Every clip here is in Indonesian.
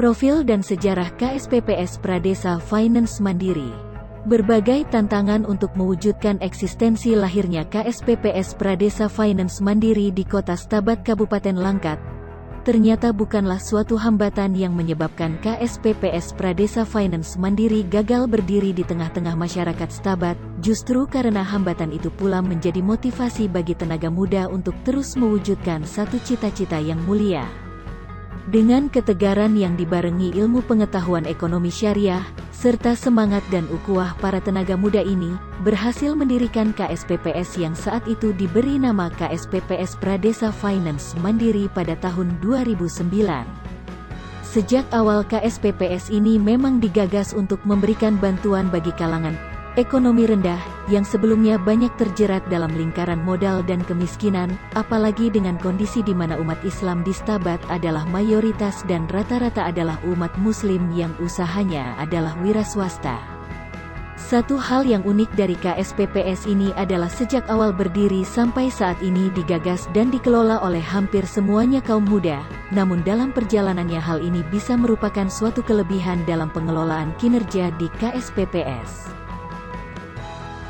Profil dan sejarah KSPPS Pradesa Finance Mandiri. Berbagai tantangan untuk mewujudkan eksistensi lahirnya KSPPS Pradesa Finance Mandiri di Kota Stabat Kabupaten Langkat, ternyata bukanlah suatu hambatan yang menyebabkan KSPPS Pradesa Finance Mandiri gagal berdiri di tengah-tengah masyarakat Stabat, justru karena hambatan itu pula menjadi motivasi bagi tenaga muda untuk terus mewujudkan satu cita-cita yang mulia. Dengan ketegaran yang dibarengi ilmu pengetahuan ekonomi syariah, serta semangat dan ukhuwah para tenaga muda ini, berhasil mendirikan KSPPS yang saat itu diberi nama KSPPS Pradesa Finance Mandiri pada tahun 2009. Sejak awal KSPPS ini memang digagas untuk memberikan bantuan bagi kalangan ekonomi rendah, yang sebelumnya banyak terjerat dalam lingkaran modal dan kemiskinan, apalagi dengan kondisi di mana umat Islam di Stabat adalah mayoritas dan rata-rata adalah umat Muslim yang usahanya adalah wira swasta. Satu hal yang unik dari KSPPS ini adalah sejak awal berdiri sampai saat ini digagas dan dikelola oleh hampir semuanya kaum muda, namun dalam perjalanannya hal ini bisa merupakan suatu kelebihan dalam pengelolaan kinerja di KSPPS.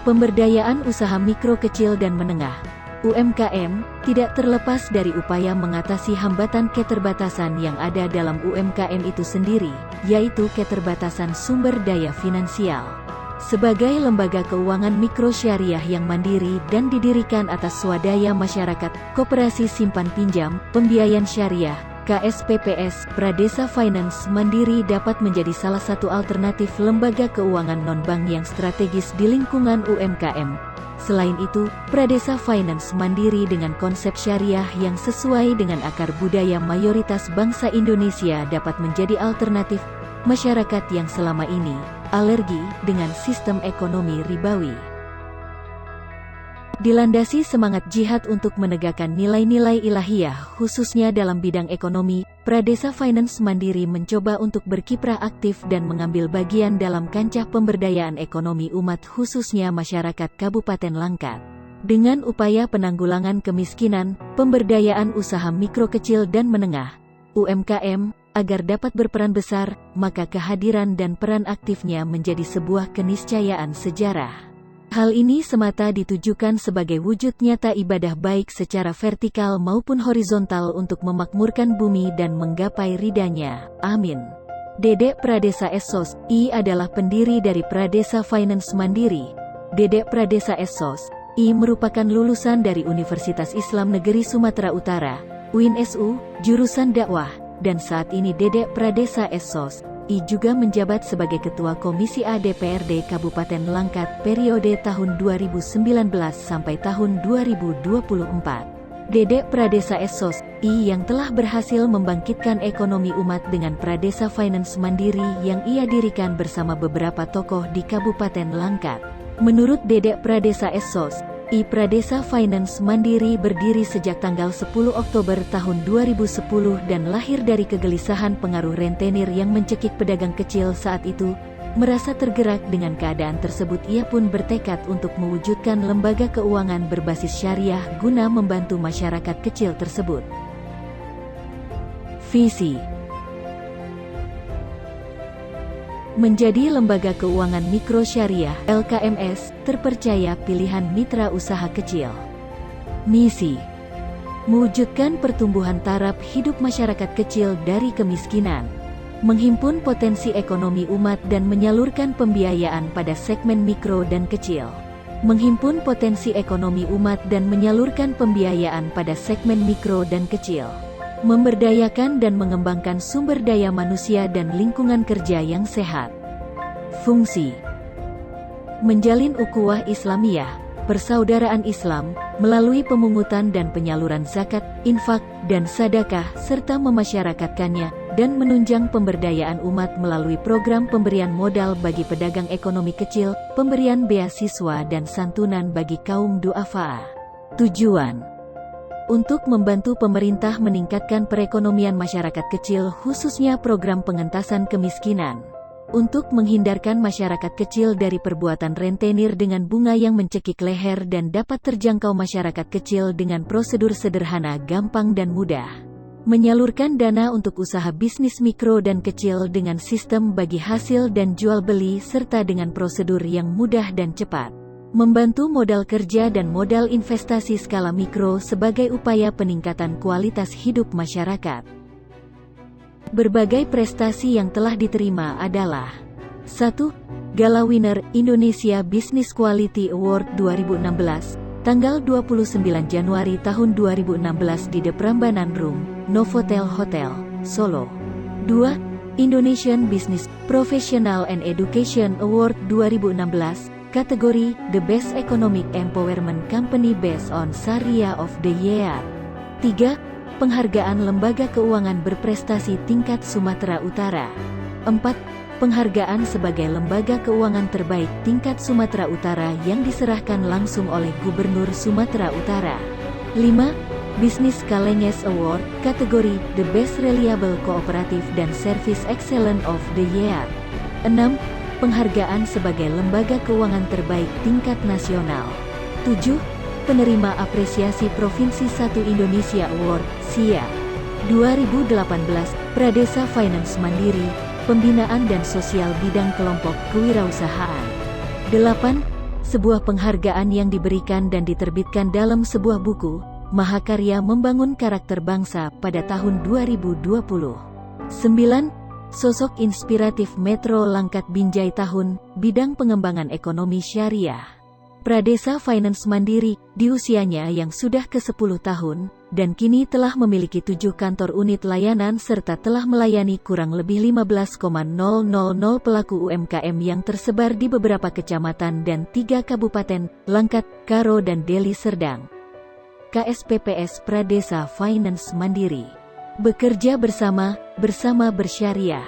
Pemberdayaan usaha mikro kecil dan menengah (UMKM) tidak terlepas dari upaya mengatasi hambatan keterbatasan yang ada dalam UMKM itu sendiri, yaitu keterbatasan sumber daya finansial. Sebagai lembaga keuangan mikro syariah yang mandiri dan didirikan atas swadaya masyarakat, koperasi simpan pinjam, pembiayaan syariah, KSPPS Pradesa Finance Mandiri dapat menjadi salah satu alternatif lembaga keuangan non-bank yang strategis di lingkungan UMKM. Selain itu, Pradesa Finance Mandiri dengan konsep syariah yang sesuai dengan akar budaya mayoritas bangsa Indonesia dapat menjadi alternatif masyarakat yang selama ini alergi dengan sistem ekonomi ribawi. Dilandasi semangat jihad untuk menegakkan nilai-nilai ilahiyah khususnya dalam bidang ekonomi, Pradesa Finance Mandiri mencoba untuk berkiprah aktif dan mengambil bagian dalam kancah pemberdayaan ekonomi umat khususnya masyarakat Kabupaten Langkat. Dengan upaya penanggulangan kemiskinan, pemberdayaan usaha mikro kecil dan menengah, UMKM, agar dapat berperan besar, maka kehadiran dan peran aktifnya menjadi sebuah keniscayaan sejarah. Hal ini semata ditujukan sebagai wujud nyata ibadah baik secara vertikal maupun horizontal untuk memakmurkan bumi dan menggapai ridhanya. Amin. Dedek Pradesa Essos, I adalah pendiri dari Pradesa Finance Mandiri. Dedek Pradesa Essos, I merupakan lulusan dari Universitas Islam Negeri Sumatera Utara, UIN-SU, jurusan dakwah, dan saat ini Dedek Pradesa Essos, I juga menjabat sebagai Ketua Komisi A DPRD Kabupaten Langkat periode tahun 2019 sampai tahun 2024. Dedek Pradesa Essos, I yang telah berhasil membangkitkan ekonomi umat dengan Pradesa Finance Mandiri yang ia dirikan bersama beberapa tokoh di Kabupaten Langkat. Menurut Dedek Pradesa Essos, I Pradesa Finance Mandiri berdiri sejak tanggal 10 Oktober tahun 2010 dan lahir dari kegelisahan pengaruh rentenir yang mencekik pedagang kecil saat itu. Merasa tergerak dengan keadaan tersebut, ia pun bertekad untuk mewujudkan lembaga keuangan berbasis syariah guna membantu masyarakat kecil tersebut. Visi menjadi lembaga keuangan mikro syariah (LKMS) terpercaya pilihan mitra usaha kecil. Misi mewujudkan pertumbuhan taraf hidup masyarakat kecil dari kemiskinan, menghimpun potensi ekonomi umat dan menyalurkan pembiayaan pada segmen mikro dan kecil. Menghimpun potensi ekonomi umat dan menyalurkan pembiayaan pada segmen mikro dan kecil. Memberdayakan dan mengembangkan sumber daya manusia dan lingkungan kerja yang sehat. Fungsi menjalin ukhuwah Islamiyah, persaudaraan Islam, melalui pemungutan dan penyaluran zakat, infak, dan sedekah, serta memasyarakatkannya, dan menunjang pemberdayaan umat melalui program pemberian modal bagi pedagang ekonomi kecil, pemberian beasiswa dan santunan bagi kaum du'afa. Tujuan untuk membantu pemerintah meningkatkan perekonomian masyarakat kecil khususnya program pengentasan kemiskinan. Untuk menghindarkan masyarakat kecil dari perbuatan rentenir dengan bunga yang mencekik leher dan dapat terjangkau masyarakat kecil dengan prosedur sederhana, gampang dan mudah. menyalurkan dana untuk usaha bisnis mikro dan kecil dengan sistem bagi hasil dan jual beli serta dengan prosedur yang mudah dan cepat. Membantu modal kerja dan modal investasi skala mikro sebagai upaya peningkatan kualitas hidup masyarakat. Berbagai prestasi yang telah diterima adalah 1. Gala Winner Indonesia Business Quality Award 2016, tanggal 29 Januari tahun 2016 di The Prambanan Room, Novotel Hotel, Solo. 2. Indonesian Business Professional and Education Award 2016, kategori The Best Economic Empowerment Company based on Sharia of the Year. 3. Penghargaan Lembaga Keuangan Berprestasi Tingkat Sumatera Utara. 4. Penghargaan sebagai Lembaga Keuangan Terbaik Tingkat Sumatera Utara yang diserahkan langsung oleh Gubernur Sumatera Utara. 5. Business Kalenges Award, kategori The Best Reliable Cooperative dan Service Excellence of the Year. 6. Penghargaan sebagai Lembaga Keuangan Terbaik Tingkat Nasional. 7. Penerima Apresiasi Provinsi 1 Indonesia Award, SIA 2018, Pradesa Finance Mandiri, Pembinaan dan Sosial Bidang Kelompok Kewirausahaan. 8. Sebuah penghargaan yang diberikan dan diterbitkan dalam sebuah buku, Mahakarya Membangun Karakter Bangsa pada tahun 2020. 9. Sosok inspiratif Metro Langkat Binjai Tahun, Bidang Pengembangan Ekonomi Syariah. Pradesa Finance Mandiri, di usianya yang sudah ke-10 tahun, dan kini telah memiliki 7 kantor unit layanan serta telah melayani kurang lebih 15,000 pelaku UMKM yang tersebar di beberapa kecamatan dan 3 kabupaten, Langkat, Karo dan Deli Serdang. KSPPS Pradesa Finance Mandiri. Bekerja bersama bersyariah.